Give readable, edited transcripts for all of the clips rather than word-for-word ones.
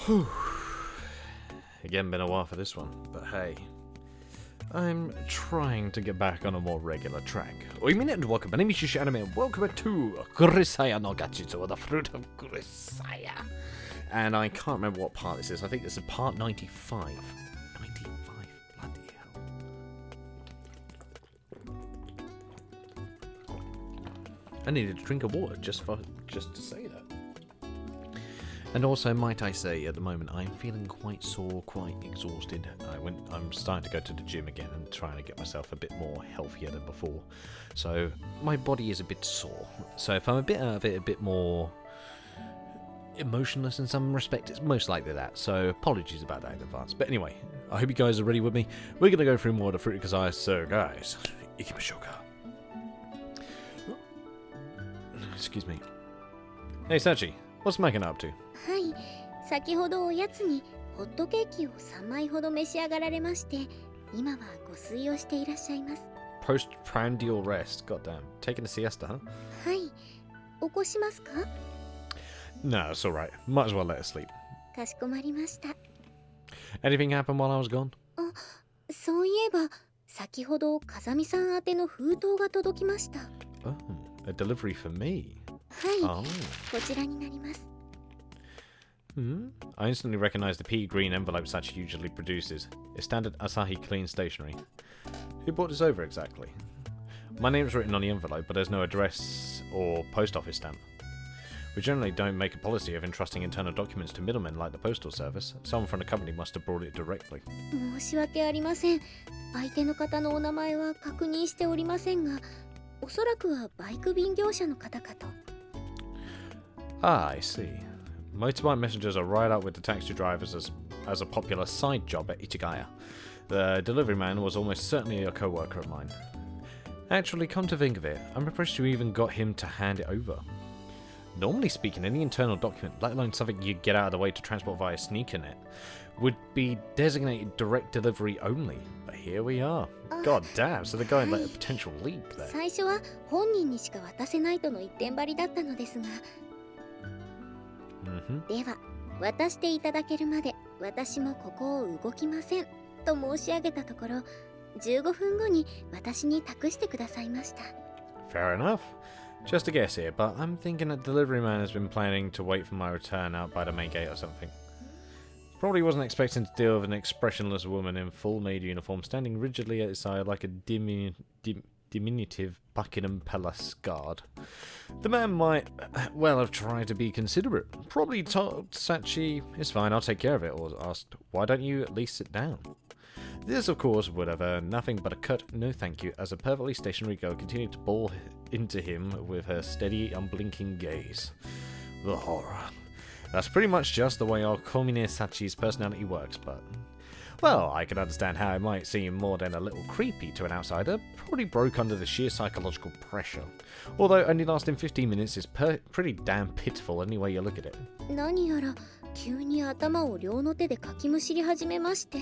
Whew. Again, been a while for this one, but hey, I'm trying to get back on a more regular track. Oimine and welcome, my name is Yuusha Anime, and welcome to Grisaia no Gachitsu, or the fruit of Grisaia. And I can't remember what part this is. I think this is part 95. 95, bloody hell. I needed a drink of water just to say that. And also, might I say, at the moment, I'm feeling quite sore, quite exhausted. I'm starting to go to the gym again and trying to get myself a bit more healthier than before. So, my body is a bit sore. So, if I'm a bit more emotionless in some respect, it's most likely that. So, apologies about that in advance. But anyway, I hope you guys are ready with me. We're going to go through more of the fruit of Grisaia. So, guys, ikimashouka. Excuse me. Hey, Sachi, what's Makina up to? はい、先ほどおやつにホットケーキを3枚ほど召し上がられまして、今はご睡をしていらっしゃいます。Postprandial rest. Goddamn. Taking a siesta, huh? はい、起こしますか? No, it's alright. Might as well let her sleep. かしこまりました。Anything happened while I was gone? あ、そういえば、先ほど風見さん宛ての封筒が届きました。Oh, a delivery for me. はい、こちらになります。I instantly recognized the pea green envelope Sachi usually produces. It's standard Asahi clean stationery. Who brought this over exactly? My name's written on the envelope, but there's no address or post office stamp. We generally don't make a policy of entrusting internal documents to middlemen like the postal service. Someone from the company must have brought it directly. 申し訳ありません。相手の方のお名前は確認しておりませんが、おそらくはバイク便業者の方かと。Ah, I see. Motorbike messengers are right up with the taxi drivers as a popular side job at Ichigaya. The delivery man was almost certainly a co-worker of mine. Actually, come to think of it, I'm impressed you even got him to hand it over. Normally speaking, any internal document, let alone something you get out of the way to transport via sneakernet, would be designated direct delivery only. But here we are. God damn, so the guy let a potential leak there. 最初は本人にしか渡せないとの一点張りだったのですが、では渡していただけるまで私もここを動きませんと申し上げたところ、15分後に私に託してくださいました。 Fair enough. Just a guess here, but I'm thinking that delivery man has been planning to wait for my return out by the main gate or something. Probably wasn't expecting to deal with an expressionless woman in full maid uniform standing rigidly at his side like a diminutive Buckingham Palace guard. The man might well have tried to be considerate. Probably told Sachi, it's fine, I'll take care of it, or asked, why don't you at least sit down? This, of course, would have earned nothing but a curt no thank you as a perfectly stationary girl continued to bore into him with her steady, unblinking gaze. The horror. That's pretty much just the way our Komine Sachi's personality works, but... well, I can understand how it might seem more than a little creepy to an outsider, probably broke under the sheer psychological pressure. Although only lasting 15 minutes is pretty damn pitiful any way you look at it. 何やら急に頭を両の手でかきむしり始めまして、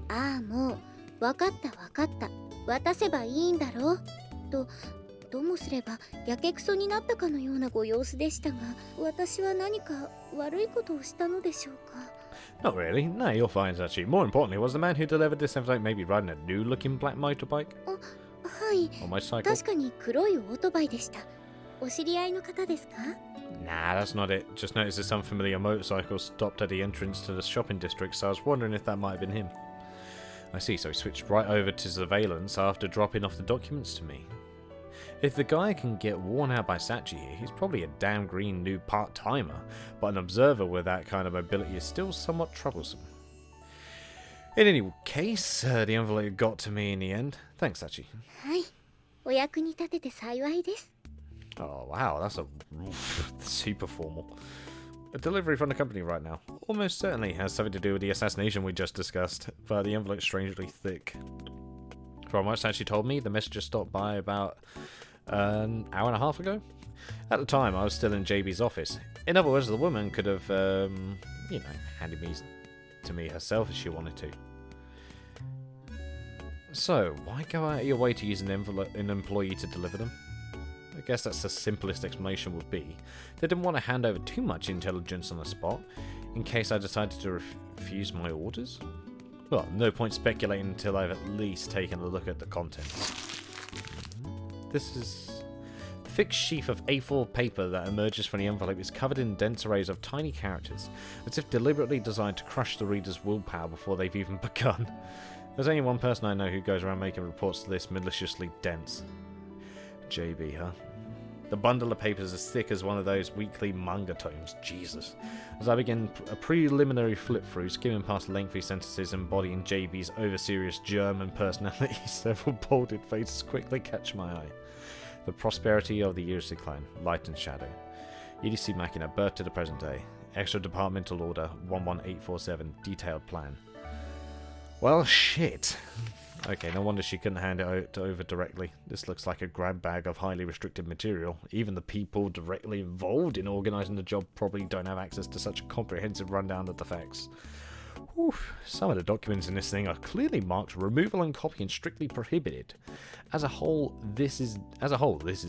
ああもうわかったわかった、渡せばいいんだろうともすればやけくそになったかのようなご様子でしたが、私は何か悪いことをしたのでしょうか。 Not really. No, you're fine, Sachi. More importantly, was the man who delivered this envelope maybe riding a new-looking black motorbike? はい、 Or motorcycle? 確かに黒いオートバイでした。お知り合いの方ですか? Nah, that's not it. Just noticed this unfamiliar motorcycle stopped at the entrance to the shopping district, so I was wondering if that might have been him. I see, so he switched right over to surveillance after dropping off the documents to me. If the guy can get worn out by Sachi here, he's probably a damn green new part-timer, but an observer with that kind of mobility is still somewhat troublesome. In any case, the envelope got to me in the end. Thanks, Sachi. はい、お役に立てて幸いです。 Oh, wow, that's super formal. A delivery from the company right now. Almost certainly has something to do with the assassination we just discussed, but the envelope's strangely thick. From what Sachi told me, the messenger stopped by about an hour and a half ago. At the time, I was still in JB's office. In other words, the woman could have, handed me to me herself if she wanted to. So, why go out of your way to use an employee to deliver them? I guess that's the simplest explanation would be. They didn't want to hand over too much intelligence on the spot, in case I decided to refuse my orders. Well, no point speculating until I've at least taken a look at the contents. This is... The thick sheaf of A4 paper that emerges from the envelope is covered in dense arrays of tiny characters, as if deliberately designed to crush the reader's willpower before they've even begun. There's only one person I know who goes around making reports this maliciously dense. JB, huh? The bundle of papers is as thick as one of those weekly manga tomes. Jesus. As I begin a preliminary flip through, skimming past lengthy sentences embodying JB's over-serious German personality, several bolded faces quickly catch my eye. The prosperity of the year's decline, light and shadow. EDC Makina, birth to the present day. Extra departmental order 11847, detailed plan. Well, shit. Okay, no wonder she couldn't hand it over directly. This looks like a grab bag of highly restricted material. Even the people directly involved in organising the job probably don't have access to such a comprehensive rundown of the facts. Whew, some of the documents in this thing are clearly marked removal and copying strictly prohibited. As a whole, this is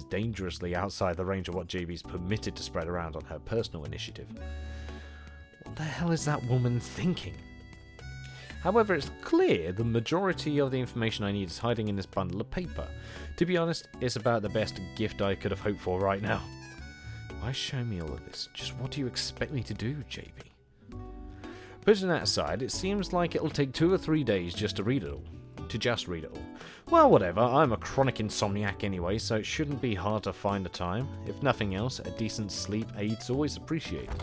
dangerously outside the range of what JB's permitted to spread around on her personal initiative. What the hell is that woman thinking? However, it's clear the majority of the information I need is hiding in this bundle of paper. To be honest, it's about the best gift I could have hoped for right now. Why show me all of this? Just what do you expect me to do, JB? Putting that aside, it seems like it'll take 2 or 3 days just to read it all. Well, whatever, I'm a chronic insomniac anyway, so it shouldn't be hard to find the time. If nothing else, a decent sleep aid's always appreciated.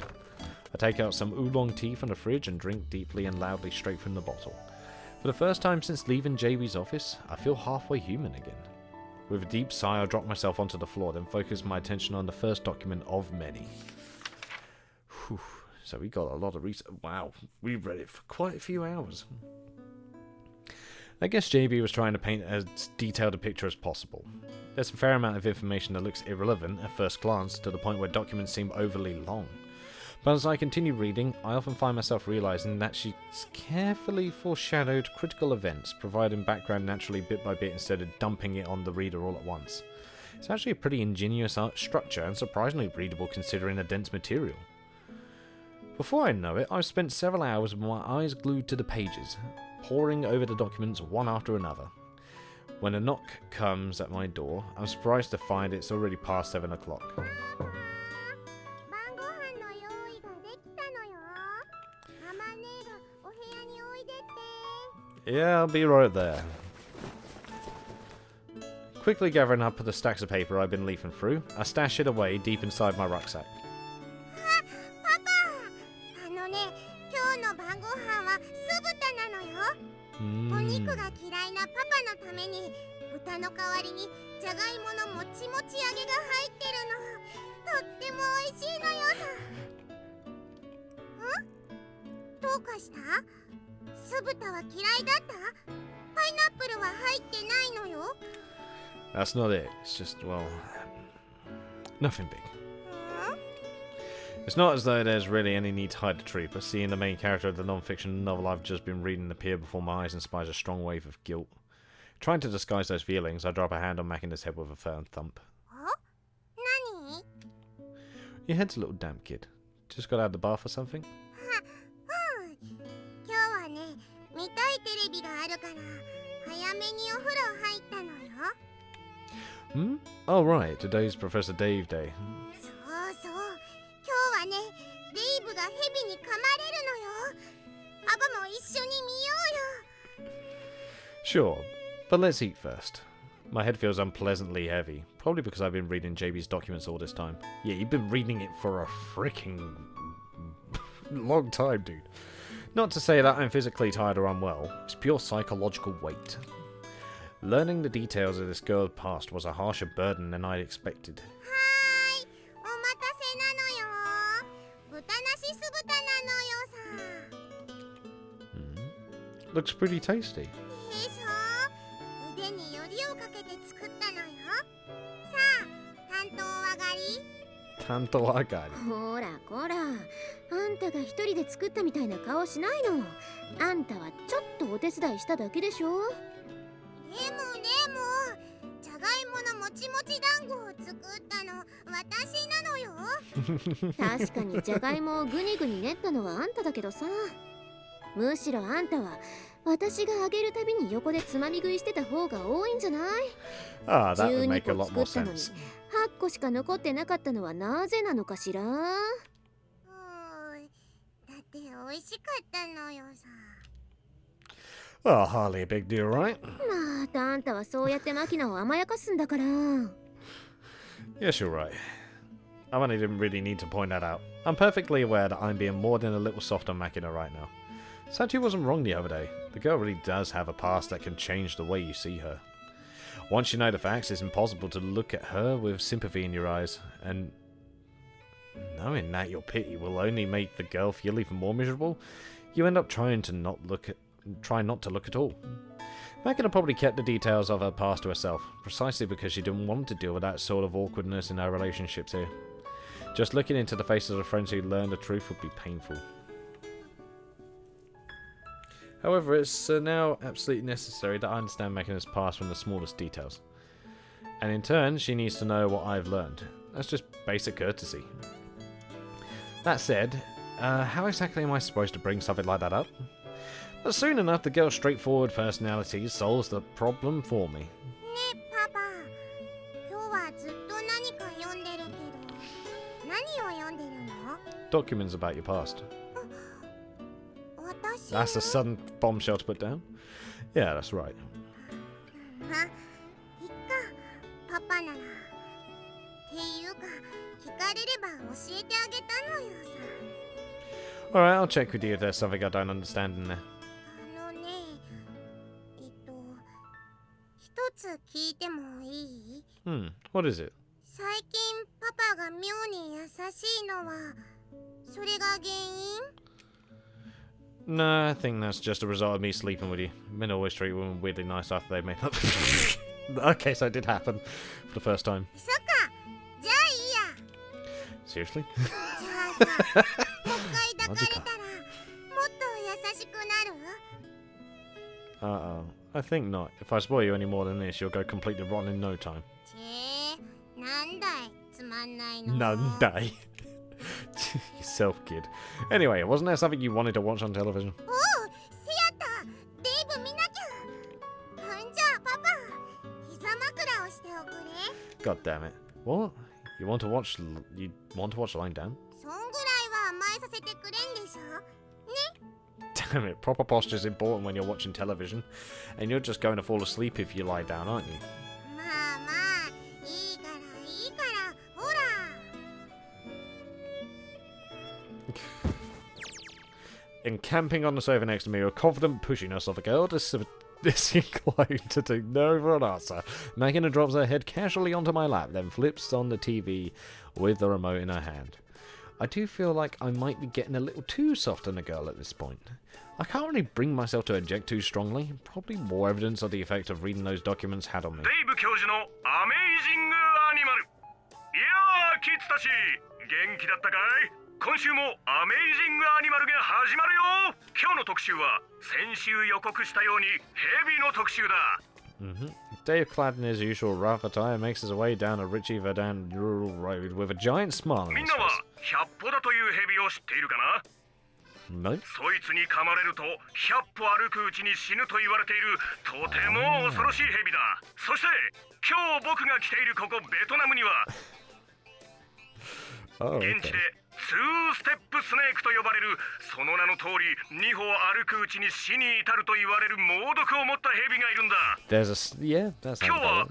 I take out some oolong tea from the fridge and drink deeply and loudly straight from the bottle. For the first time since leaving JB's office, I feel halfway human again. With a deep sigh, I drop myself onto the floor, then focus my attention on the first document of many. Whew. So we got a lot of research. Wow, we read it for quite a few hours. I guess JB was trying to paint as detailed a picture as possible. There's a fair amount of information that looks irrelevant at first glance, to the point where documents seem overly long. But as I continue reading, I often find myself realising that she's carefully foreshadowed critical events, providing background naturally bit by bit instead of dumping it on the reader all at once. It's actually a pretty ingenious art structure and surprisingly readable considering the dense material. Before I know it, I've spent several hours with my eyes glued to the pages, poring over the documents one after another. When a knock comes at my door, I'm surprised to find it's already past 7 o'clock. Yeah, I'll be right there. Quickly gathering up the stacks of paper I've been leafing through, I stash it away deep inside my rucksack. That's not it. It's just, well, nothing big. It's not as though there's really any need to hide the truth, but seeing the main character of the non-fiction novel I've just been reading appear before my eyes inspires a strong wave of guilt. Trying to disguise those feelings, I drop a hand on Makina's head with a firm thump. Nani? Your head's a little damp, kid. Just got out of the bath or something? Oh right, today's Professor Dave Day. Sure, but let's eat first. My head feels unpleasantly heavy, probably because I've been reading JB's documents all this time. Yeah, you've been reading it for a freaking long time, dude. Not to say that I'm physically tired or unwell, it's pure psychological weight. Learning the details of this girl's past was a harsher burden than I'd expected. Looks pretty tasty. Tanto agari. ほらこら、あんたが一人で作ったみたいな顔しないの。あんたはちょっとお手伝いしただけでしょ。でも、じゃがいものもちも餅団子を作ったの私なのよ。確かにじゃがいもをグニグニ練ったのはあんただけどさ、むしろあんたは私があげるたびに横でつまみ食いしてた方が多いんじゃない？ Ah, that would 12 make a 個 lot 作 more ったのに sense. 8個しか残ってなかったのはなぜなのかしら？だって美味しかったのよさ。Oh, hardly a big deal, right? またあんたはそうやってマキナを甘やかすんだから。 Yes, you're right. I only didn't really need to point that out. I'm perfectly aware that I'm being more than a little soft on Makina right now. Sachi wasn't wrong the other day. The girl really does have a past that can change the way you see her. Once you know the facts, it's impossible to look at her with sympathy in your eyes, and knowing that your pity will only make the girl feel even more miserable, you end up trying not to look at all. Makina probably kept the details of her past to herself, precisely because she didn't want to deal with that sort of awkwardness in her relationships here. Just looking into the faces of friends who learned the truth would be painful. However, it's now absolutely necessary that I understand Makina's past from the smallest details. And in turn, she needs to know what I've learned. That's just basic courtesy. That said, how exactly am I supposed to bring something like that up? But soon enough, the girl's straightforward personality solves the problem for me. Documents about your past. That's a sudden bombshell to put down. Yeah, that's right. Alright, I'll check with you if there's something I don't understand in there. What is it? No, I think that's just a result of me sleeping with you. Men always treat women weirdly nice after they've made up. Okay, so it did happen for the first time. Seriously? Uh-oh. I think not. If I spoil you any more than this, you'll go completely rotten in no time. Nandai. Yourself, kid. Anyway, wasn't there something you wanted to watch on television? God damn it. What? You want to watch lying down? Damn it, proper posture is important when you're watching television, and you're just going to fall asleep if you lie down, aren't you? Encamping on the sofa next to me, a confident pushiness of a girl disinclined to take no for an answer. Makina drops her head casually onto my lap, then flips on the TV with the remote in her hand. I do feel like I might be getting a little too soft on a girl at this point. I can't really bring myself to object too strongly. Probably more evidence of the effect of reading those documents had on me. Dave, clad in his usual rough attire, makes his way down a Richie Verdun rural road with a giant smile on his face. Nope. Oh, okay. There's a... yeah, that's how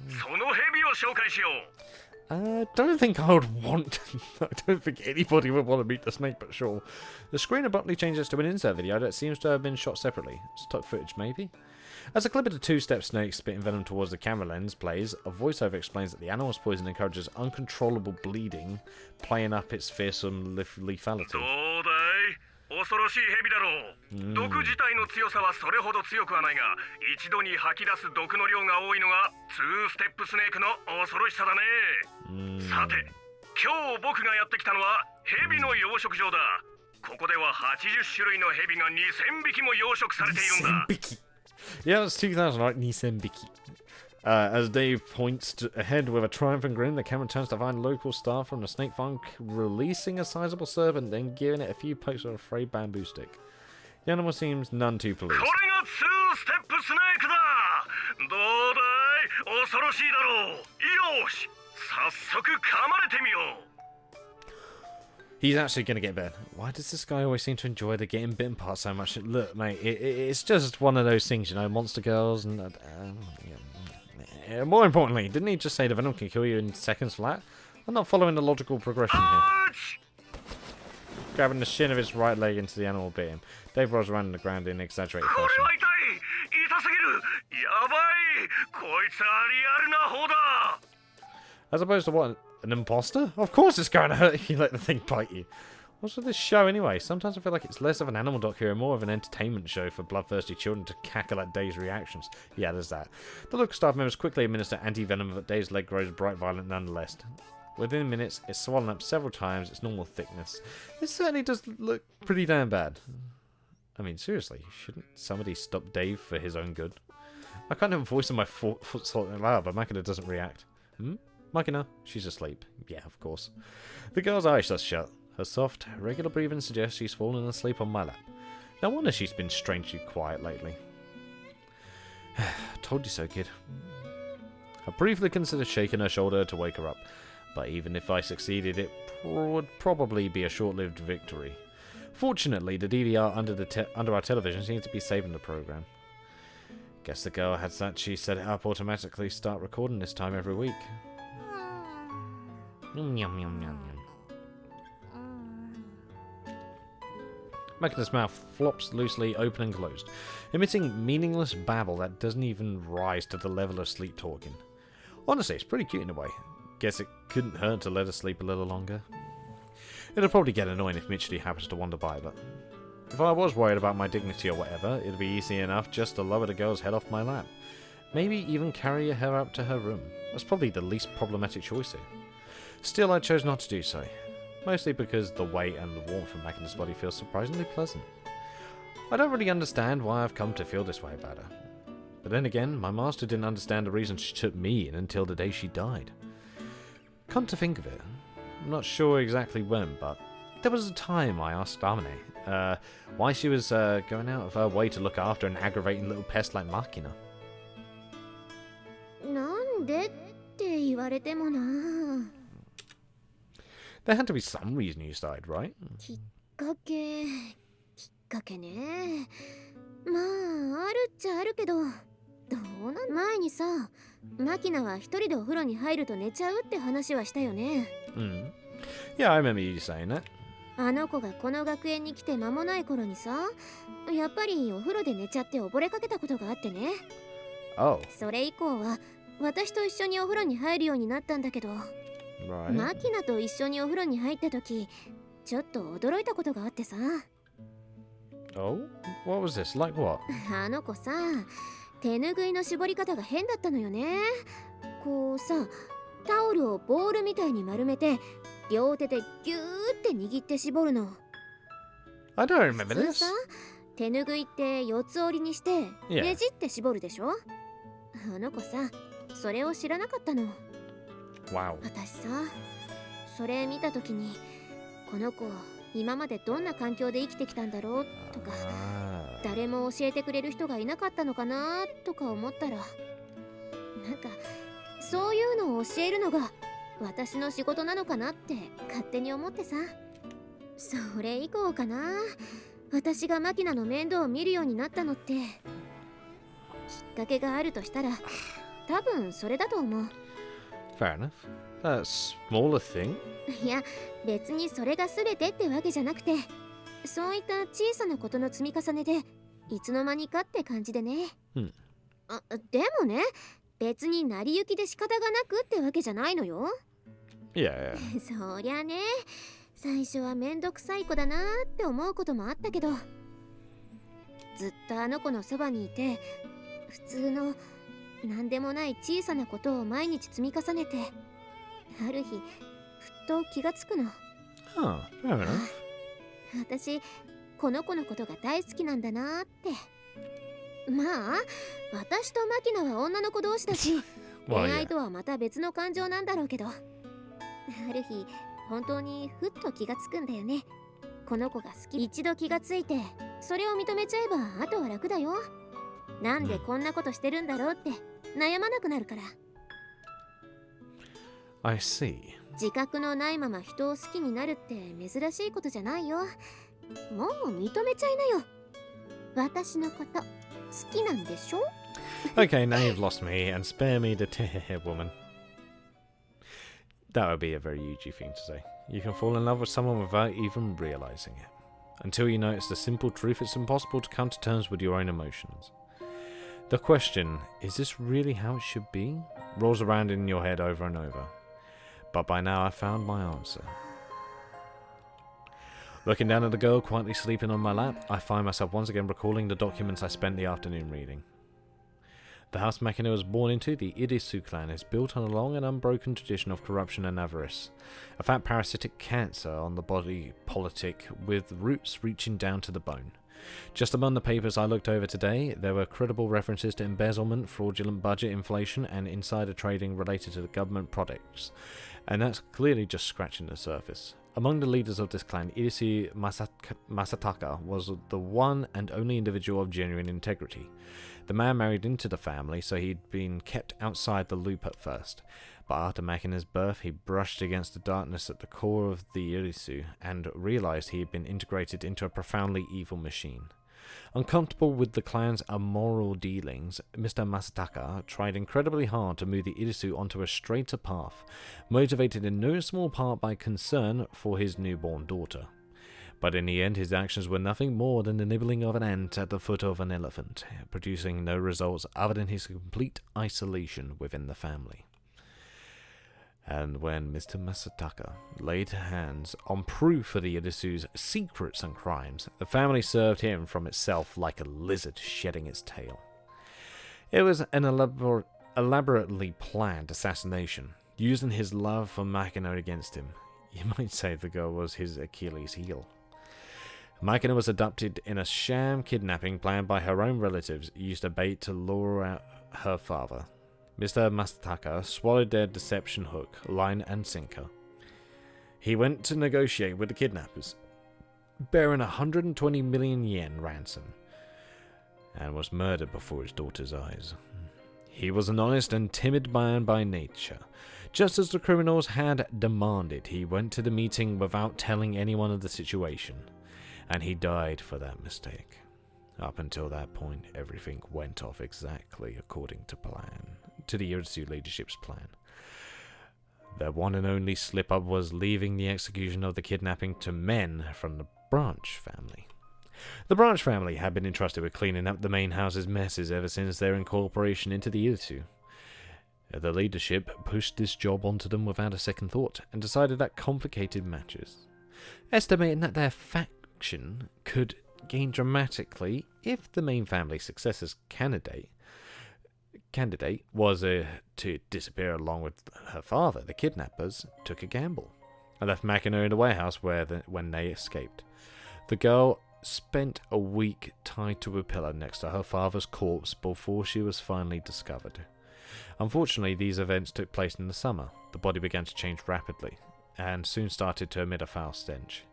I don't think I would want... I don't think anybody would want to meet the snake, but sure. The screen abruptly changes to an insert video that seems to have been shot separately. Stock footage, maybe? As a clip of the two-step snake spitting venom towards the camera lens plays, a voiceover explains that the animal's poison encourages uncontrollable bleeding, playing up its fearsome lethality. Yeah, that's 2000, right? Nisembiki. As Dave points ahead with a triumphant grin, the camera turns to find local staff from the snake farm releasing a sizable serpent, then giving it a few pokes with a frayed bamboo stick. The animal seems none too pleased. He's actually going to get bitten. Why does this guy always seem to enjoy the getting bitten part so much? Look, mate, it's just one of those things, you know, monster girls and... more importantly, didn't he just say the venom can kill you in seconds flat? I'm not following the logical progression here. Grabbing the shin of his right leg into the animal bit him. Dave rolls around on the ground in exaggerated fashion. As opposed to what? An imposter? Of course it's going to hurt if you let the thing bite you. What's with this show anyway? Sometimes I feel like it's less of an animal doc here and more of an entertainment show for bloodthirsty children to cackle at Dave's reactions. Yeah, there's that. The local staff members quickly administer anti-venom, but Dave's leg grows bright violet nonetheless. Within minutes, it's swollen up several times its normal thickness. It certainly does look pretty damn bad. I mean, seriously, shouldn't somebody stop Dave for his own good? I can't even voice in my foot loud, but Makina doesn't react. Makina, she's asleep. Yeah, of course. The girl's eyes are shut. Her soft, regular breathing suggests she's fallen asleep on my lap. No wonder she's been strangely quiet lately. Told you so, kid. I briefly considered shaking her shoulder to wake her up, but even if I succeeded, it would probably be a short-lived victory. Fortunately, the DVR under our television seems to be saving the program. Guess the girl had Sachi set it up automatically start recording this time every week. Yum, yum, yum, yum, yum. Makina's mouth flops loosely open and closed, emitting meaningless babble that doesn't even rise to the level of sleep talking. Honestly, it's pretty cute in a way. Guess it couldn't hurt to let her sleep a little longer. It'll probably get annoying if Mitchell happens to wander by, but if I was worried about my dignity or whatever, it'd be easy enough just to lower the girl's head off my lap. Maybe even carry her up to her room. That's probably the least problematic choice here. Still, I chose not to do so. Mostly because the weight and the warmth of Makina's body feels surprisingly pleasant. I don't really understand why I've come to feel this way about her. But then again, my master didn't understand the reason she took me in until the day she died. Come to think of it, I'm not sure exactly when, but there was a time I asked Amine why she was going out of her way to look after an aggravating little pest like Makina. なんでって言われてもな。 There had to be some reason you started, right? きっかけね。まあ、あるっちゃあるけど、どうなん前にさ、マキナは一人でお風呂に入ると寝ちゃうって話はしたよね。Yeah, I remember you saying that. あの子がこの学園に来て間もない頃にさ、やっぱりお風呂で寝ちゃって溺れかけたことがあってね。Oh. それ以降は私と一緒にお風呂に入るようになったんだけど。 Right. マキナと一緒にお風呂に入った時、ちょっと驚いたことがあってさ。Oh? What was this? Like what? あの子さ、手ぬぐいの絞り方が変だったのよね。こうさ、タオルをボールみたいに丸めて、両手でギューって握って絞るの。I don't remember 普通 this. さ、手ぬぐいって四つ折りにして、Yeah. ねじって絞るでしょ。あの子さ、それを知らなかったの。 Wow. 私さ、それ見た時にこの子今までどんな環境で生きてきたんだろうとか、誰も教えてくれる人がいなかったのかなとか思ったら、なんかそういうのを教えるのが私の仕事なのかなって勝手に思ってさ。それ以降かな、私がマキナの面倒を見るようになったのって。きっかけがあるとしたら多分それだと思う。 Fair enough. A smaller thing? いや、別にそれが全てってわけじゃなくて、そういった小さなことの積み重ねでいつの間にかって感じでね。でもね、別に成り行きで仕方がなくってわけじゃないのよ。Yeah. そりゃね、最初はめんどくさい子だなって思うこともあったけど、ずっとあの子のそばにいて、普通のなんでもない小さなことを毎日積み重ねて、ある日ふっと気がつくの。Huh, fair enough. 私この子のことが大好きなんだなって。まあ私とマキナは女の子同士だし Well, 恋 yeah. 愛とはまた別の感情なんだろうけど、ある日本当にふっと気がつくんだよね。この子が好き。一度気がついてそれを認めちゃえばあとは楽だよ。なんでこんなことしてるんだろうって悩まなくなるから。 I see. 自覚のないまま人を好きになるって珍しいことじゃないよ。もう認めちゃいなよ。私のこと好きなんでしょ？ Okay, now you've lost me, and spare me the woman. That would be a very Yuji thing to say. You can fall in love with someone without even realizing it. Until you notice the simple truth, it's impossible to come to terms with your own emotions. The question, is this really how it should be? Rolls around in your head over and over. But by now I've found my answer. Looking down at the girl quietly sleeping on my lap, I find myself once again recalling the documents I spent the afternoon reading. The house Makina was born into, the Irisu clan, is built on a long and unbroken tradition of corruption and avarice. A fat parasitic cancer on the body politic with roots reaching down to the bone. Just among the papers I looked over today, there were credible references to embezzlement, fraudulent budget inflation, and insider trading related to the government products. And that's clearly just scratching the surface. Among the leaders of this clan, Irisu Masataka was the one and only individual of genuine integrity. The man married into the family, so he'd been kept outside the loop at first. But after Makina's birth, he brushed against the darkness at the core of the Irisu and realized he had been integrated into a profoundly evil machine. Uncomfortable with the clan's immoral dealings, Mr. Masataka tried incredibly hard to move the Irisu onto a straighter path, motivated in no small part by concern for his newborn daughter. But in the end, his actions were nothing more than the nibbling of an ant at the foot of an elephant, producing no results other than his complete isolation within the family. And when Mr. Masataka laid hands on proof of the Irisu's secrets and crimes, the family served him from itself like a lizard shedding its tail. It was an elaborately planned assassination, using his love for Makina against him. You might say the girl was his Achilles heel. Makina was abducted in a sham kidnapping planned by her own relatives, used a bait to lure out her father. Mr. Masataka swallowed their deception hook, line and sinker. He went to negotiate with the kidnappers, bearing 120 million yen ransom, and was murdered before his daughter's eyes. He was an honest and timid man by nature. Just as the criminals had demanded, he went to the meeting without telling anyone of the situation, and he died for that mistake. Up until that point, everything went off exactly according to plan, to the Irisu leadership's plan. Their one and only slip-up was leaving the execution of the kidnapping to men from the Branch family. The Branch family had been entrusted with cleaning up the main house's messes ever since their incorporation into the Irisu. The leadership pushed this job onto them without a second thought, and decided that complicated matters, estimating that their faction could gain dramatically if the main family successor's candidate was to disappear along with her father. The kidnappers took a gamble and left Makina in the warehouse when they escaped. The girl spent a week tied to a pillar next to her father's corpse before she was finally discovered. Unfortunately, these events took place in the summer. The body began to change rapidly and soon started to emit a foul stench.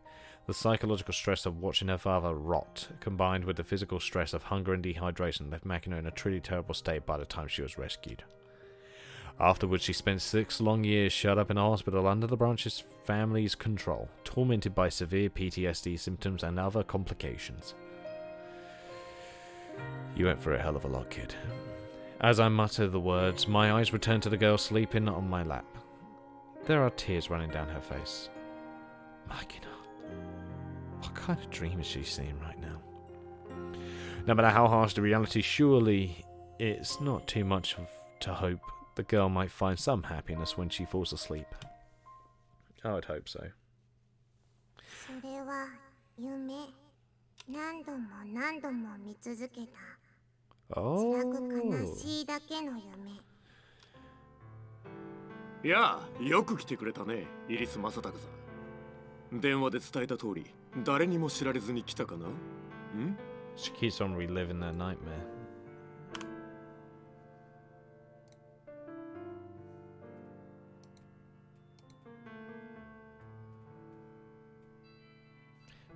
The psychological stress of watching her father rot, combined with the physical stress of hunger and dehydration, left Makina in a truly terrible state by the time she was rescued. Afterwards, she spent 6 long years shut up in a hospital under the Branch's family's control, tormented by severe PTSD symptoms and other complications. You went for a hell of a lot, kid. As I mutter the words, my eyes return to the girl sleeping on my lap. There are tears running down her face. Makina. What kind of dream is she seeing right now? No matter how harsh the reality, surely it's not too much to hope the girl might find some happiness when she falls asleep. I would hope so. それは夢。何度も何度も見続けた。辛く悲しいだけの夢。いや、よく来てくれたね、イリス正隆さん。電話で伝えた通り、誰にも知られずに来たかな？ん？ She keeps on reliving that nightmare.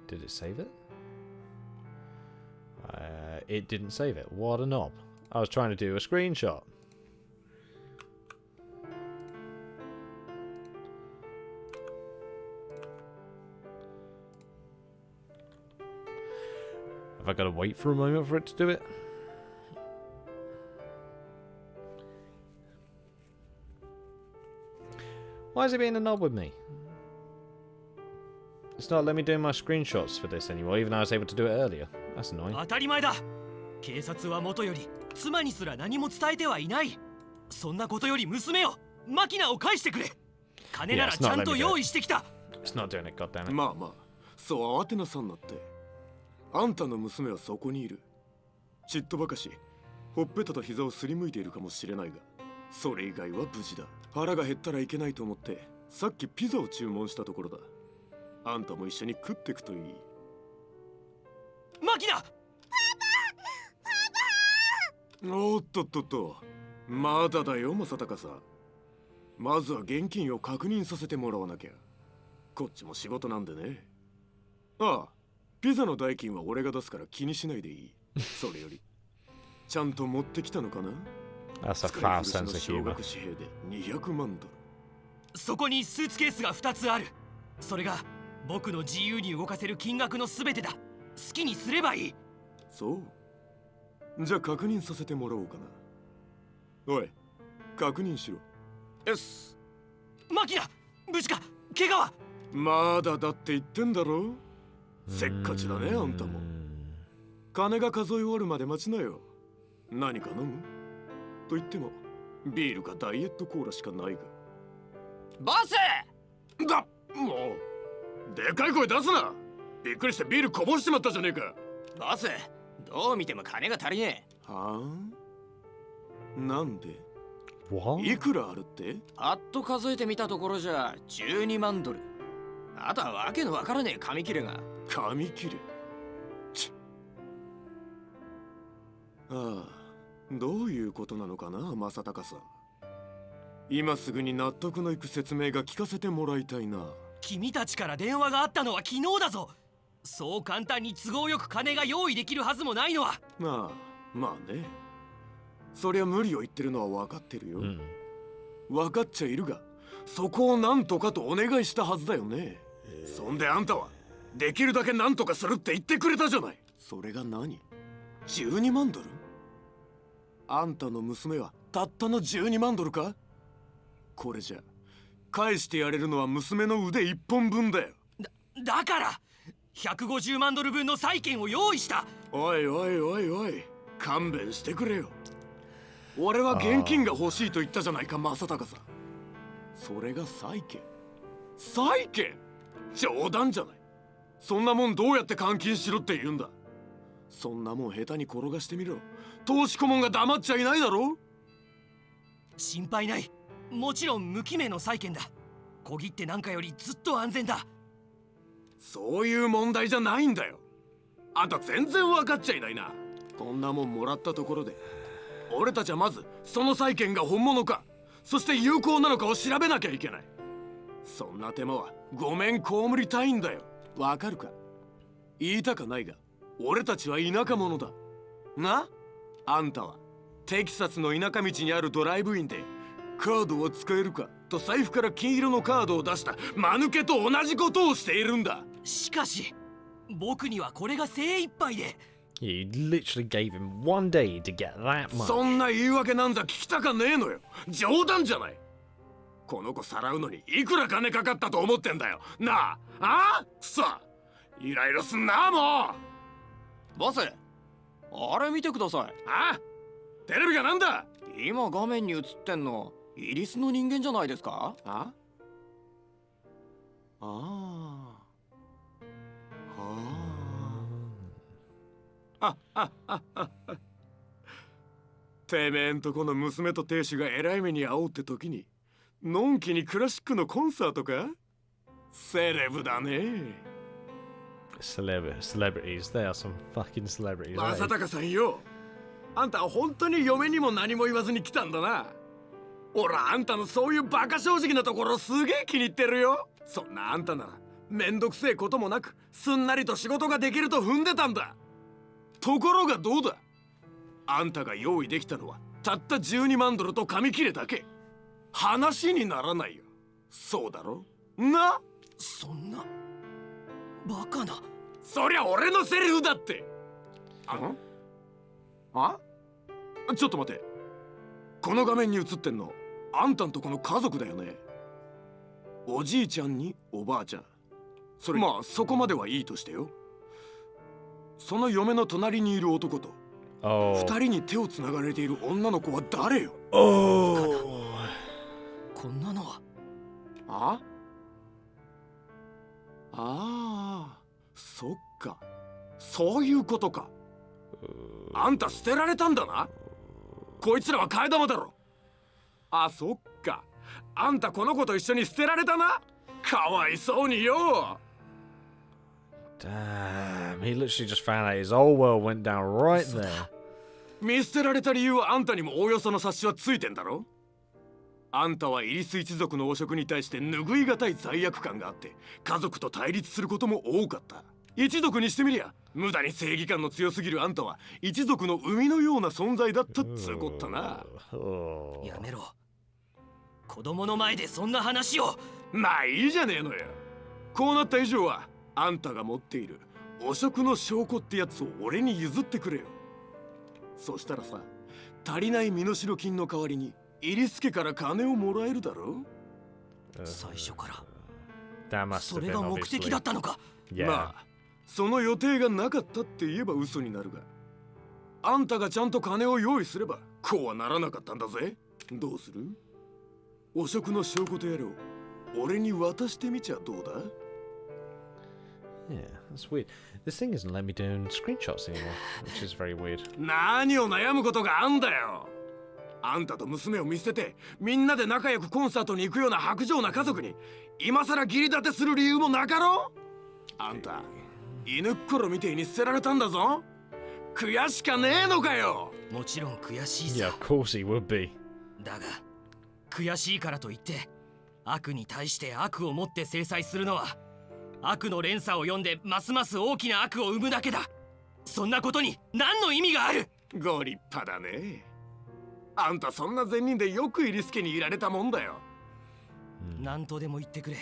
Did it save it? It didn't save it. What a knob. I was trying to do a screenshot. Have I got to wait for a moment for it to do it? Why is it being a knob with me? It's not letting me do my screenshots for this anymore, even though I was able to do it earlier. That's annoying. 当たり前だ。警察はもとより妻にすら何も伝えてはいない。そんなことより娘を、マキナを返してくれ。金ならちゃんと用意してきた。It's not doing it, goddammit. まあまあ、そう慌てなさんなって。あんたの娘はそこにいる。ちっとばかし、ほっぺたと膝をすりむいているかもしれないが、それ以外は無事だ。腹が減ったらいけないと思って、さっきピザを注文したところだ。あんたも一緒に食ってくといい。マキナ！おっとっとっと、まだだよ正隆さん。まずは現金を確認させてもらわなきゃ。こっちも仕事なんでね。ああ、ピザの代金は俺が出すから気にしないでいい。それよりちゃんと持ってきたのかな。 That's a foul sense of 小 humor. 額紙幣で200万ドル。そこにスーツケースが2つある。それが僕の自由に動かせる金額のすべてだ。好きにすればいい。そう。じゃあ確認させてもらおうかな。おい、確認しろ。よし。マキナ、無事か？怪我は？まだだって言ってんだろ。せっかちだねあんたも。金が数え終わるまで待ちなよ。何か飲む？と言ってもビールかダイエットコーラしかないが。ボス！だ、もうでかい声出すな。びっくりしてビールこぼしちまったじゃねえか。ボス、どう見ても金が足りねえ。はあ？なんで？ What? いくらあるって？パッと数えてみたところじゃ12万ドル。あとはわけのわからねえ紙切れが。紙切れ？ちっ。ああ、どういうことなのかな正隆さん。今すぐに納得のいく説明が聞かせてもらいたいな。君たちから電話があったのは昨日だぞ。そう簡単に都合よく金が用意できるはずもないのは。まあね。そりゃ無理を言ってるのは分かってるよ。分かっちゃいるが、そこをなんとかとお願いしたはずだよね。そんであんたはできるだけなんとかするって言ってくれたじゃない。それが何？12万ドル？あんたの娘はたったの12万ドルか？これじゃ返してやれるのは娘の腕一本分だよ。だから150万ドル分の債券を用意した。おいおいおいおい、勘弁してくれよ。俺は現金が欲しいと言ったじゃないか正隆さん。それが債券？債券？冗談じゃない。そんなもんどうやって換金しろって言うんだ。そんなもん下手に転がしてみろ。投資顧問が黙っちゃいないだろ。心配ない。もちろん無記名の債券だ。小切手なんかよりずっと安全だ。そういう問題じゃないんだよ。あんた全然分かっちゃいないな。こんなもんもらったところで俺たちはまずその債券が本物か、そして有効なのかを調べなきゃいけない。そんな手間はごめん被りたいんだよ。わかるか？言いたかないが俺たちは田舎者だな。あんたはテキサスの田舎道にあるドライブインでカードを使えるかと財布から金色のカードを出した間抜けと同じことをしているんだ。しかし僕にはこれが精一杯で。You literally gave him 1 day to get that much. そんな言い訳なんざ聞きたかねえのよ。冗談じゃない。この子さらうのにいくら金かかったと思ってんだよなあ。ああ、くそ、イライラすんなもう。ボス、あれ見てください。あ、テレビがなんだ。今画面に映ってんのイギリスの人間じゃないですか？ああてめえんとこの娘と亭主がえらい目に遭おうって時にのんきにクラシックのコンサートか？セレブだね。Celebrities. They are some fucking celebrities. 正隆さんよ、あんたは本当に嫁にも何も言わずに来たんだな。俺はあんたのそういうバカ正直なところすげえ気に入ってるよ。そんなあんたならめんどくせえこともなくすんなりと仕事ができると踏んでたんだ。ところがどうだ、あんたが用意できたのはたった12万ドルと紙切れだけ。話にならないよ。そうだろな。そんなバカな。そりゃ俺のセリフだって。あちょっと待て、この画面に映ってんのあんたんとこの家族だよね。おじいちゃんにおばあちゃん、それまあそこまではいいとしてよ。その嫁の隣にいる男と二人に手をつながれている女の子は誰よ。こんなのは。ああ、そっか、そういうことか。あんた捨てられたんだな。こいつらは替え玉だろ。あ、そっか、あんたこの子と一緒に捨てられたな。かわいそうによ。Damn, he literally just found out his whole world went down right there. 見捨てられた理由はあんたにもおおよその察しはついてんだろ。あんたはイリス一族の汚職に対して拭いがたい罪悪感があって家族と対立することも多かった。一族にしてみりゃ無駄に正義感の強すぎるあんたは一族の生みのような存在だったっつうこったな。やめろ、子供の前でそんな話を。まあいいじゃねえのよ。こうなった以上はあんたが持っている汚職の証拠ってやつを俺に譲ってくれよ。そしたらさ、足りない身代金の代わりにイリス家から金をもらえるだろ。最初か That ら must そ have れ been が目的だ obviously. ったのか。Yeah. まあその予定がなかったって言えば嘘になるが、あんたがちゃんと金を用意すればこうはならなかったんだぜ。どうする？汚職の証拠とやらを俺に渡してみちゃどうだ？ Yeah, that's weird. This thing isn't letting me do screenshots anymore, which is very weird. 何を悩むことがあんだよ。あんたと娘を見捨ててみんなで仲良くコンサートに行くような薄情な家族に今さら義理立てする理由もなかろう。あんた犬っころみてえに捨てられたんだぞ。悔しかねえのかよ。もちろん悔しい Yeah, さ。 of course he would be. だが悔しいからといって悪に対して悪をもって制裁するのは悪の連鎖を読んでますます大きな悪を生むだけだ。そんなことに何の意味がある。ご立派だね。あんたそんな善人でよくイリス家にいられたもんだよ。何とでも言ってくれ。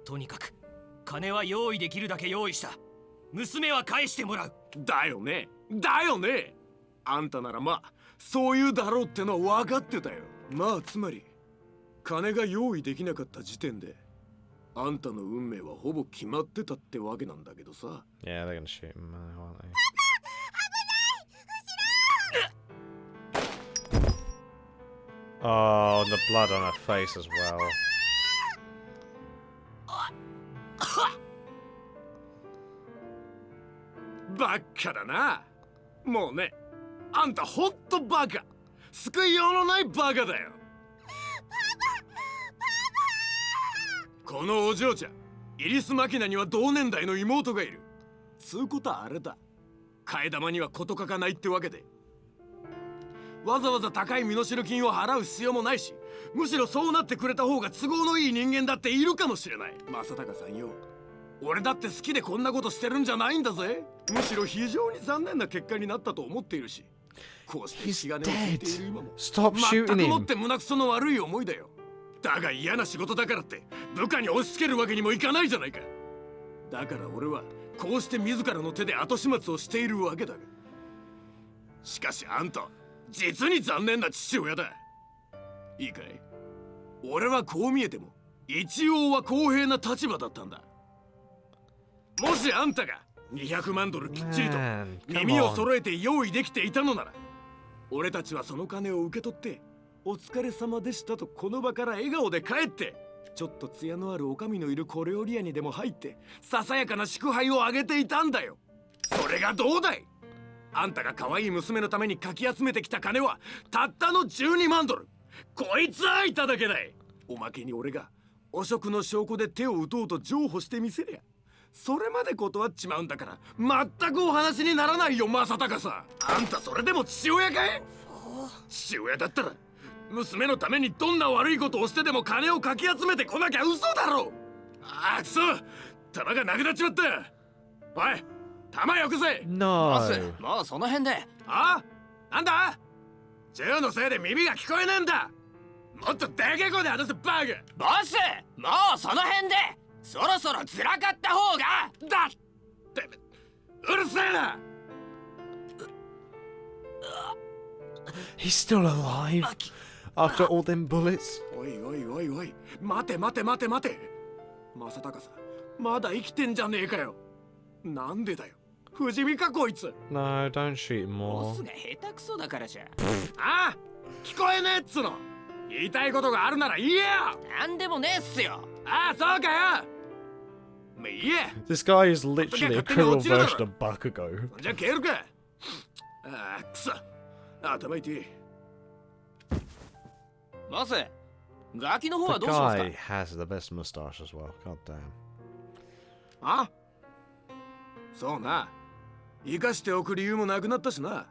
とにかく金は用意できるだけ用意した。娘は返してもらう。だよね、だよね。あんたならまあそういうだろうってのは分かってたよ。まあつまり金が用意できなかった時点であんたの運命はほぼ決まってたってわけなんだけどさ。 Yeah, they're gonna shoot him, aren't they? Oh, and the blood on her face as well. バッカだな。もうね、あんたほんとバカ。救いようのないバカだよ。このお嬢ちゃん、イリス・マキナには同年代の妹がいる。つうことはあれだ、替え玉には事欠かないってわけで、わざわざ高い身代金を払う必要もないし、むしろそうなってくれた方が都合のいい人間だっているかもしれない。正隆さんよ、俺だって好きでこんなことしてるんじゃないんだぜ。むしろ非常に残念な結果になったと思っているし、こうして気兼ねを聞いている今も Stop 全 shooting くもっ him. て胸くその悪い思いだよ。だが嫌な仕事だからって部下に押し付けるわけにもいかないじゃないか。だから俺はこうして自らの手で後始末をしているわけだが、しかしあんた実に残念な父親だ。いいかい、俺はこう見えても一応は公平な立場だったんだ。もしあんたが200万ドルきっちりと Man, come 耳を on. 揃えて用意できていたのなら、俺たちはその金を受け取ってお疲れ様でしたとこの場から笑顔で帰って、ちょっと艶のある女将のいる小料理屋にでも入ってささやかな祝杯をあげていたんだよ。それがどうだい。あんたが可愛い娘のためにかき集めてきた金はたったの12万ドル。こいつはいただけない。おまけに俺が汚職の証拠で手を打とうと譲歩してみせりゃ、それまで断っちまうんだから全くお話にならないよ。正隆さん、あんたそれでも父親かい。父親だったら娘のためにどんな悪いことをしてでも金をかき集めてこなきゃ嘘だろ。ああ、くそ、弾がなくなっちまった。おい、弾よこせ。ボス No. もうその辺で。あ、なんだ。銃のせいで耳が聞こえねえんだ。もっとでけえ声で話せ、バカ。ボスもうその辺で。そろそろずらかった方が。だってうるせえな。 He's still alive after all them bullets. おいおいおいおい、待て待て待て待て。正隆さん、まだ生きてんじゃねえかよ。なんでだよ、不死身かこいつ。 No, don't shoot him ボ more. スが下手くそだからじゃ。ああ、聞こえねえっつの。言いたいことがあるなら言えよ。なんでもねえっすよ。ああ、そうかよ。もう言え。 This guy is literally a criminal version of Bakugo. じゃあ消えるか。ああ、くそ、頭痛い。ボスガキの方 The はどうしますか。 guy has the best mustache as well. God damn. あ、そうな。生かしておく理由もなくなったしな。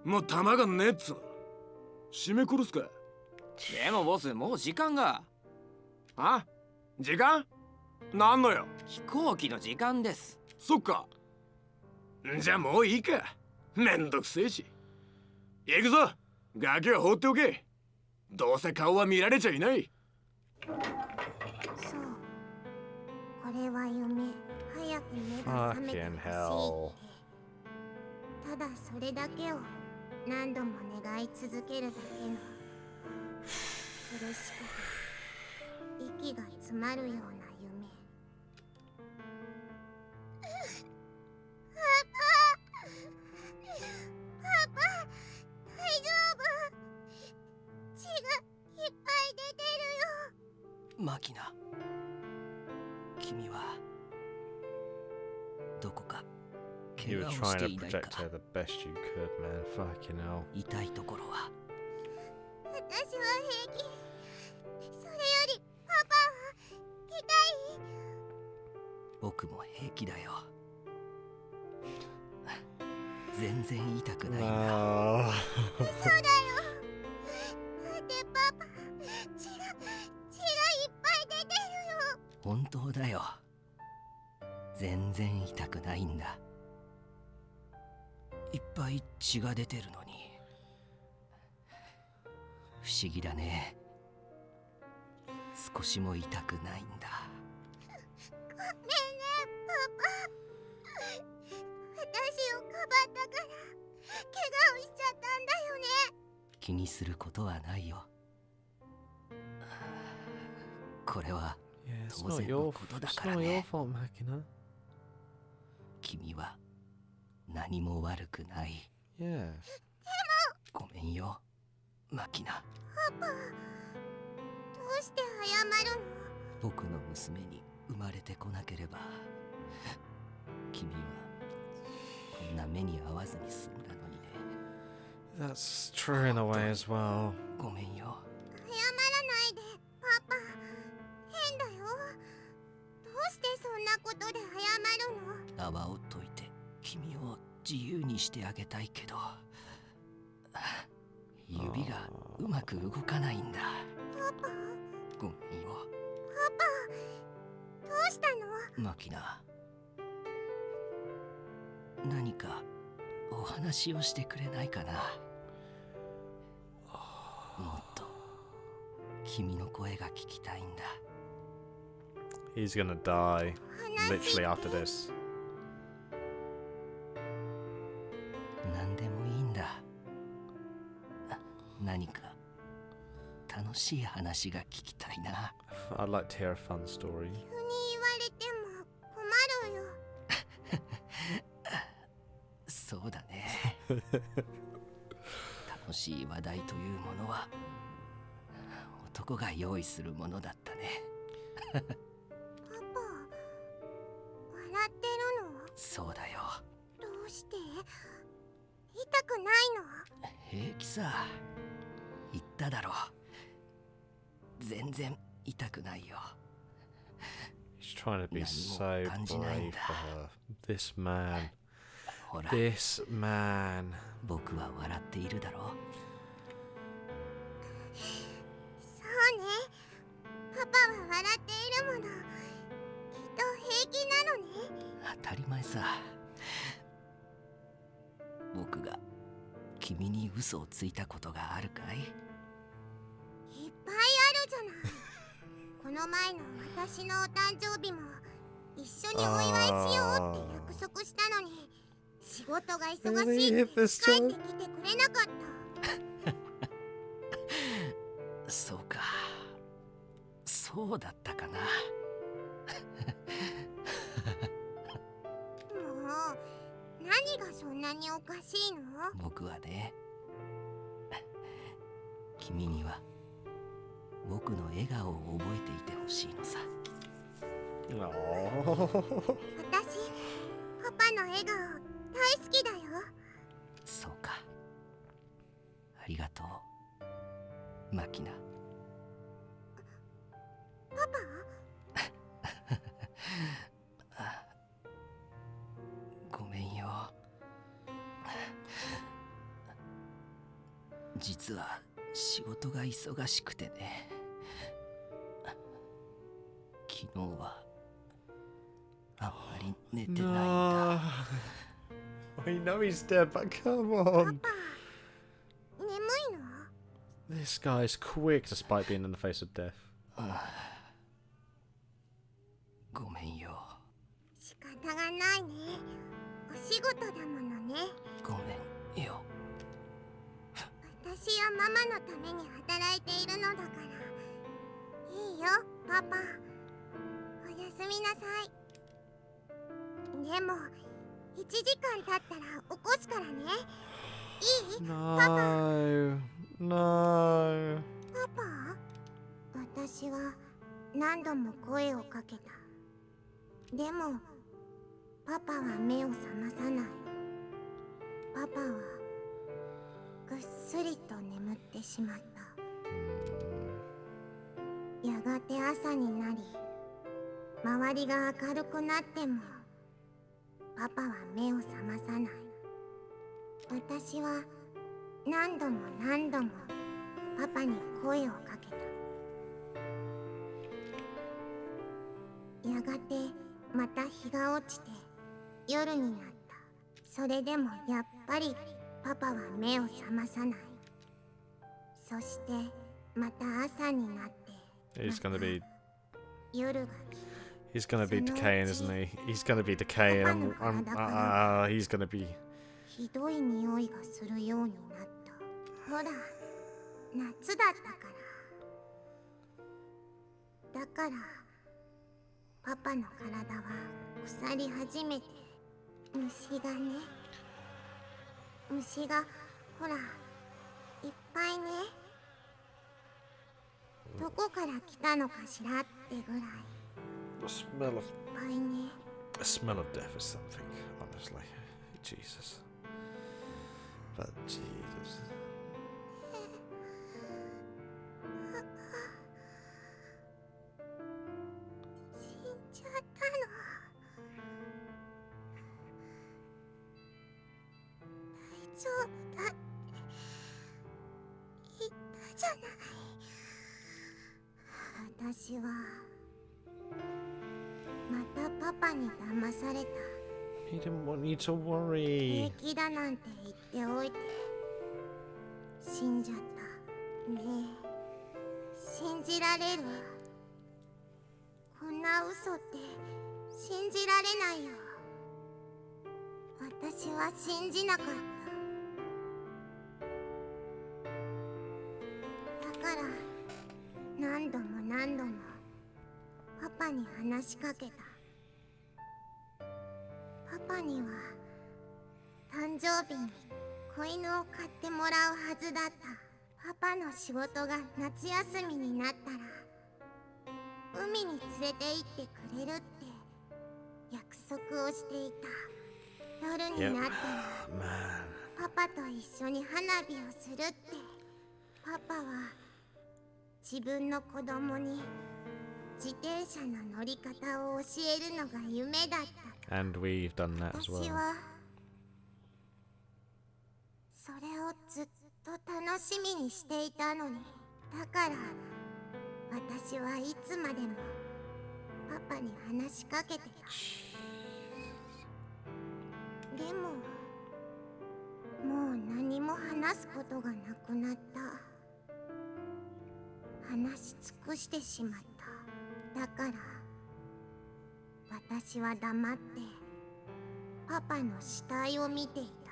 もう弾がねえっつの。締め殺すか。でもボスもう時間が。あ、時間なんのよ。飛行機の時間です。そっか。じゃあもういいか。めんどくせえし。行くぞ。ガキは放っておけ。どうせ顔は見られちゃいない。そう、これは夢。早く目が覚めて Fucking ほしい hell. って。ただそれだけを何度も願い続けるだけの苦しくて息が詰まるような夢。パパ大丈夫？血がいっぱい出てるよ。マキナ、君はどこか You 怪 were 我をし trying て to いない protect か。 her the best you could, man. Fucking hell. 痛いところは。私は平気。それよりパパは痛い。僕も平気だよ。全然痛くないんだ。 No. そうだよ。だってパパ血がいっぱい出てるよ。本当だよ。全然痛くないんだ。いっぱい血が出てるのに。不思議だね。少しも痛くないんだ。ごめんねパパ。私をかばったから怪我をしちゃったんだよね。気にすることはないよ。これは Yeah, it's 当 not 然 your のことだ it's から not your ね。 fault, Makina. 君は何も悪くない。 Yeah. ごめんよ、マキナ。パパ、どうして謝るの？僕の娘に生まれてこなければ、君はこんな目に遭わずに済んだのにね。 That's true in a way as well. ごめんよ。謝らないでパパ。変だよ。どうしてそんなことで謝るの？泡を解いて君を自由にしてあげたいけど、指がうまく動かないんだ。パパ、ごめんよ、どうしたの？マキナ。何かお話をしてくれないかな。もっと君の声が聞きたいんだ。 He's gonna die 話 literally after this. 何でもいいんだ。何か楽しい話が聞きたいな。I'd like to hear a fun story. 急に言われても困るよ。そうだね。楽しい話題というものは男が用意するものだったね。パパ、笑ってるの？そうだよ。どうして？痛くないの？平気さ。言っただろう。全然痛くないよ。 He's trying to be so 何も感じないん brave だ。 for her. This man. ほら、 This man. 僕は笑っているだろう。そうね。パパは笑っているもの。きっと平気なのね。当たり前さ。僕が君に嘘をついたことがあるかい？いっぱいあるじゃない。この前の私のお誕生日も一緒にお祝いしようって約束したのに、仕事が忙しいって帰ってきてくれなかった。そうか、そうだったかな。もう何がそんなにおかしいの？僕はね、君には僕の笑顔を覚えていてほしいのさ。私、パパの笑顔大好きだよ。そうか、ありがとう、マキナ。パごめんよ。実は仕事が忙しくてね。昨日はあんまり寝てないんだ。No. I know he's dead, but come on. パ、眠いの？ This guy's quick despite being in the face of death. ごめんよ。仕方がないね。お仕事だものね。ごめんよ。私やママのために働いているのだから。いいよ、パパ。おやすみなさい。でも、1時間経ったら起こすからね。いい？ No. No. パパ？私は何度も声をかけた。でも、パパは目を覚まさない。パパはぐっすりと眠ってしまった。やがて朝になり、周りが明るくなってもパパは目を覚まさない。私は何度も何度もパパに声をかけた。やがてまた日が落ちて夜になった。それでもやっぱりパパは目を覚まさない。そしてまた朝になって He's gonna be 夜が来た。 he's gonna be decaying, isn't he? He's gonna be decaying. He's gonna be ひどい匂いがするようになった。ほら、夏だったから。だからパパの体は腐り始めて、虫がね、虫がほらいっぱいね。どこから来たのかしらってぐらい the smell of いっぱいね。 the smell of death is something, honestly. Jesus. But Jesus. 死んじゃったの。大丈夫だって言ったじゃない。私はまたパパに騙された。 He didn't want you to worry. 平気だなんて言っておいて死んじゃった。ねえ、信じられる？こんな嘘って信じられないよ。私は信じなかった。だから何度も何度もパパに話しかけた。パパには誕生日に子犬を買ってもらうはずだった。パパの仕事が夏休みになったら海に連れて行ってくれるって約束をしていた。夜になったら Man. パパと一緒に花火をするって。パパは自分の子供に自転車の乗り方を教えるのが夢だった。 And we've done that as 私 well. はそれをずっと楽しみにしていたのに。だから私はいつまでもパパに話しかけてた。でももう何も話すことがなくなった。話し尽くしてしまった。だから私は黙ってパパの死体を見ていた。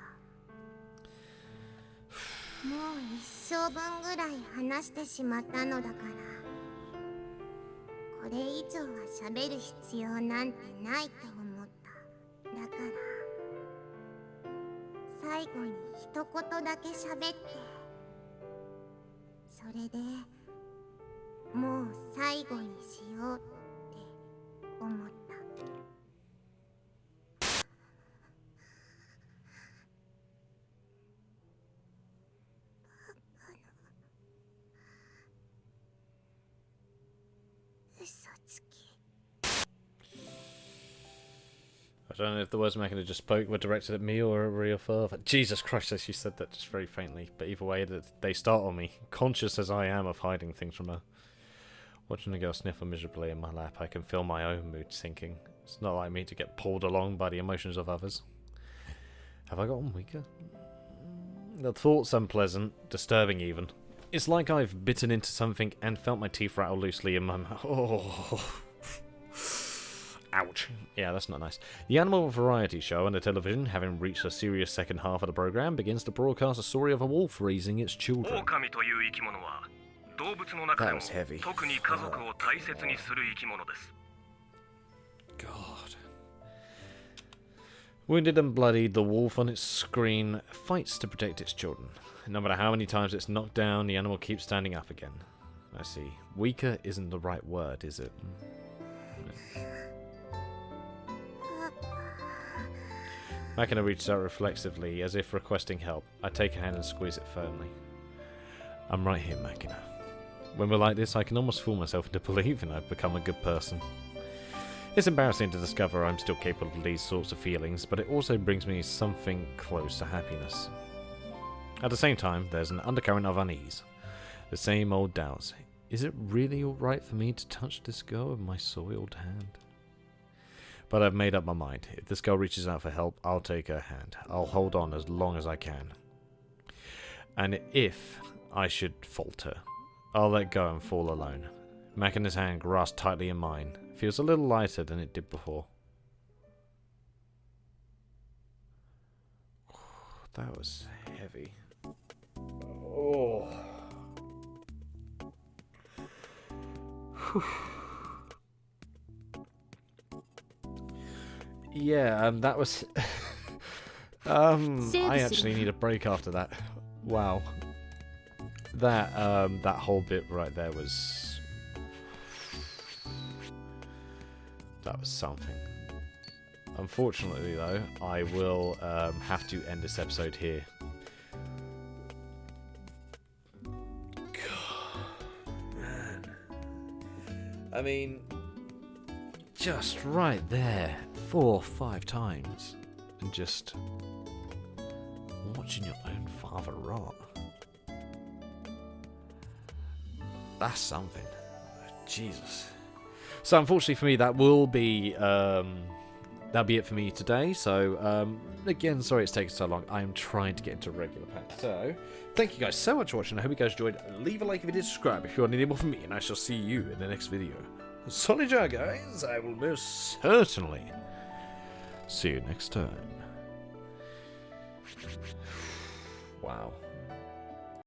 もう一生分ぐらい話してしまったのだから、これ以上は喋る必要なんてないと思った。だから最後に一言だけ喋って、それでもう最後にしようって思った。嘘つき。I don't know if the words Makina just spoke were directed at me or at real father. Jesus Christ, as she said that just very faintly. But either way, they startle me, conscious as I am of hiding things from her. Watching the girl sniffle miserably in my lap, I can feel my own mood sinking. It's not like me to get pulled along by the emotions of others. Have I gotten weaker? The thought's unpleasant, disturbing even. It's like I've bitten into something and felt my teeth rattle loosely in my mouth. Oh. Ouch. Yeah, that's not nice. The animal variety show on the television, having reached the serious second half of the program, begins to broadcast a story of a wolf raising its children. That was heavy. God. Wounded and bloodied, the wolf on its screen fights to protect its children. No matter how many times it's knocked down, the animal keeps standing up again. I see. Weaker isn't the right word, is it? Makina reaches out reflexively, as if requesting help. I take her hand and squeeze it firmly. I'm right here, Makina. When we're like this, I can almost fool myself into believing I've become a good person. It's embarrassing to discover I'm still capable of these sorts of feelings, but it also brings me something close to happiness. At the same time, there's an undercurrent of unease. The same old doubts. Is it really alright for me to touch this girl with my soiled hand? But I've made up my mind. If this girl reaches out for help, I'll take her hand. I'll hold on as long as I can. And if I should falter, I'll let go and fall alone. Makina's hand grasped tightly in mine. Feels a little lighter than it did before. That was heavy. Oh. Yeah, that was... I actually need a break after that. Wow. That whole bit right there was... That was something. Unfortunately, though, I will have to end this episode here. God, man. I mean, just right there, 4 or 5 times, and just watching your own father rot. That's something. Jesus. So unfortunately for me, that will be that'll be it for me today. So again, sorry it's taken so long. I am trying to get into a regular pack. So thank you guys so much for watching. I hope you guys enjoyed. Leave a like if you did, subscribe if you want any more from me, and I shall see you in the next video. Solid job, guys. I will most certainly see you next time. Wow.